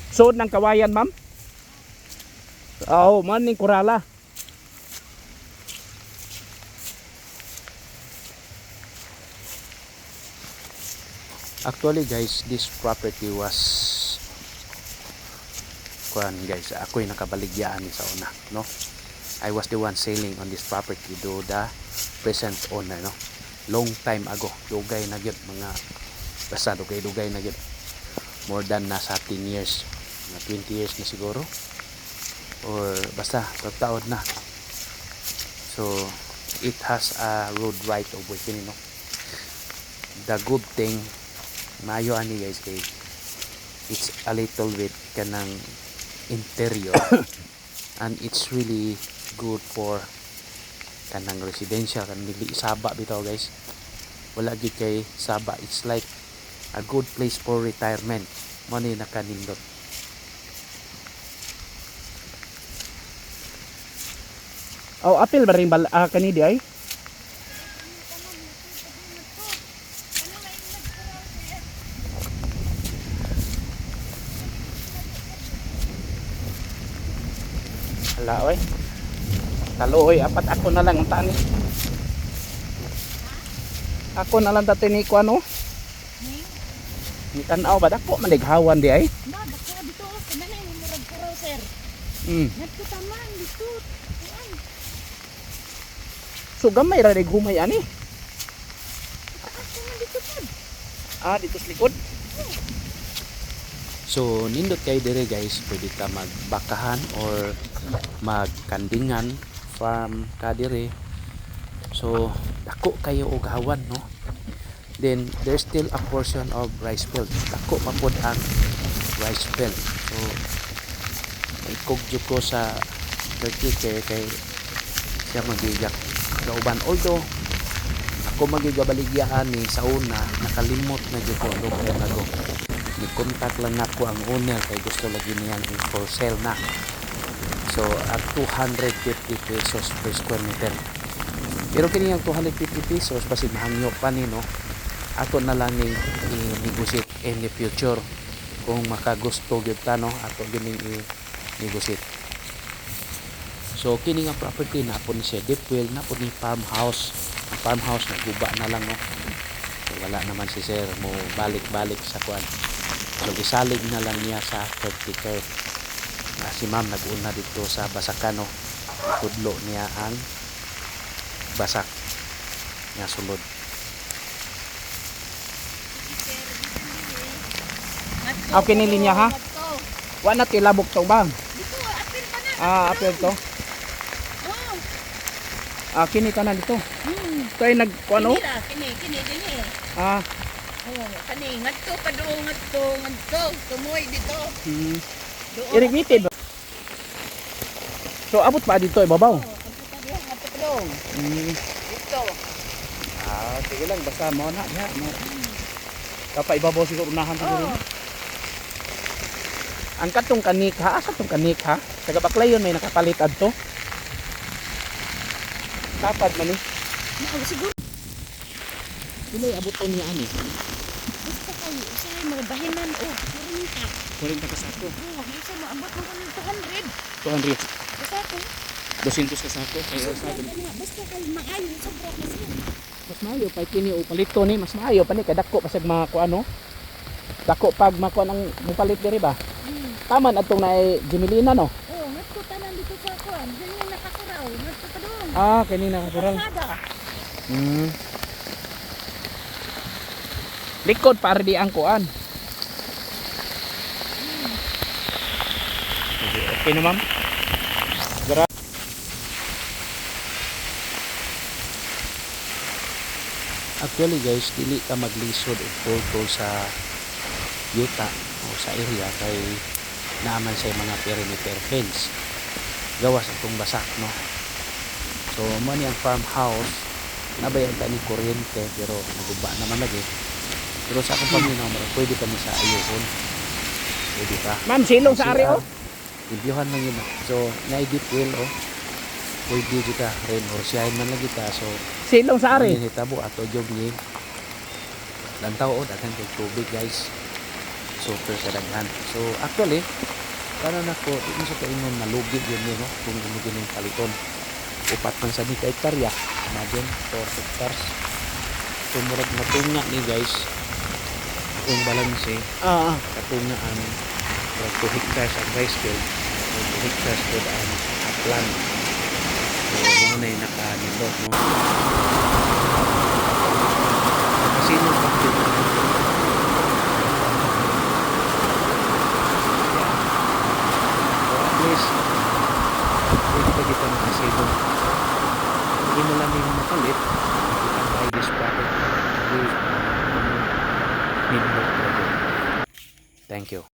Sud ng kawayan, ma'am? Oh, man ning kurala. Actually guys, this property was kuan guys, ako'y nakabaligyaan sa una, no? I was the one selling on this property to the present owner, no? Long time ago, dugay na gyud, mga basta dugay na gyud. More than nasa 10 years, mga 20 years na siguro, or basta taon na. So it has a road right of way, no? The good thing mayo ani guys kay it's a little bit kanang interior and it's really good for kanang residential, kan dili saba bitaw guys, wala gid kay saba. It's like a good place for retirement, mo ni nakanindot. Oh, apil ba rin kanidi ay? Hala oy. Talo oy, apat ako na lang ang tani. Ako na lang dati ni ko ano? Ni tanaw ba dako manighawan di ay? Na dako dito kanay mo murag karaw sir. Ngadto taman dito. Kuan. So gamay ra dig humay ani. Taas naman dito pod. Ah, dito sa likod. So nindot kayo dire guys, pwede ka magbakahan or magkandingan farm ka dire. So dako kayo og hawan, no? Then there's still a portion of rice field. Dako pa pod ang rice field. So ikog ko sa caretaker kay siya magigak kauban. Although ako magigabaligyan ni sa una, nakalimot na gyud ko long ago. Ni-contact lang ako ang owner kay gusto lagi niyan for sale na. So at 250 pesos per square meter. Pero kini ang 250 pesos basig mahangyo pa ni, no? Ato na lang ning i-negotiate in the future kung makagusto gyud ta, no? Ato gining i-negotiate. So kini nga property na po ni siya deep well, na po ni farmhouse. Ang farmhouse na guba na lang, no? So, wala naman si sir mo balik-balik sa kuan. So gisalig na lang niya sa caretaker. Si ma'am nag-una dito sa Basakano. Tudlo niya ang basak nga sulod. Okay ni linya ha? Wa na tilabok to bang? Dito apil pa na. Ah, apil to. Oh. Ah, kini tanan dito. Tay nagkuano? Kini dinhi. Ah, Oh, kani ngadto pa do ngadto tumoy dito. Doon. irrigated. So abot pa dito ibabaw. Oh, ngadto pa do. Dito. Ah, sige lang basta mo na ya, mo. Kapay ibabaw siguro unahan siguro. Oh. Ang katong kanik ha, asa tong kanik ha? Taga Baklayon may nakapalit adto. Tapad man ni. Na siguro Dili abot to niya ani. basta kayo usahay mo bahinan oh, kurinta. Kuring ka sako. Oh, bisa mo abot mo ng 200. 200. Basta ko. 200 ka sako. Kaya sa Basta kayo maayo sobra kasi. mas maayo pa kini o palito ni, mas maayo pa ni kadako pasag mga kuano. Dako pag makuan ang mupalit diri ba? Taman atong naay Gemilina, no? Oh, ngadto tanan dito sa kuan. Ganyan nakakaraw. Ngadto pa doon. Ah, kini nakatural. Kada. Likod para di ang kuan. Okay na ma'am. Actually guys, dili ka maglisod og photo sa yuta o sa area kay naaman sa mga perimeter fence. Gawas atong basak, no? So mo ni ang farmhouse nabayan ta ni kuryente pero naguba naman lagi. Pero sa akong paminaw, pwede kami sa ayuhon. Pwede pa. Ma'am, silong sa ari oh. Ibyohan lang yun. So, na-deep well oh. Pwede kita rin or siyahin man lang kita. So, silong sa ari. Hitabo ato job ni. Lantaw oh, daghang kay tubig guys. super kadaghan. So actually para nako di sa kaingon malugi yun no kung ano gining paliton. Upat man sa ka hektarya, imagine 4 hectares. So murag matunga ni guys kung balanse katungaan murag 2 hectares ang rice field o 2 hectares pod ang upland. So mo na yung nakanindot no. Kasi nung bakit at least pwede pa kita makasilo. Hindi mo lang yung makalit you can buy this product with nindot. Thank you.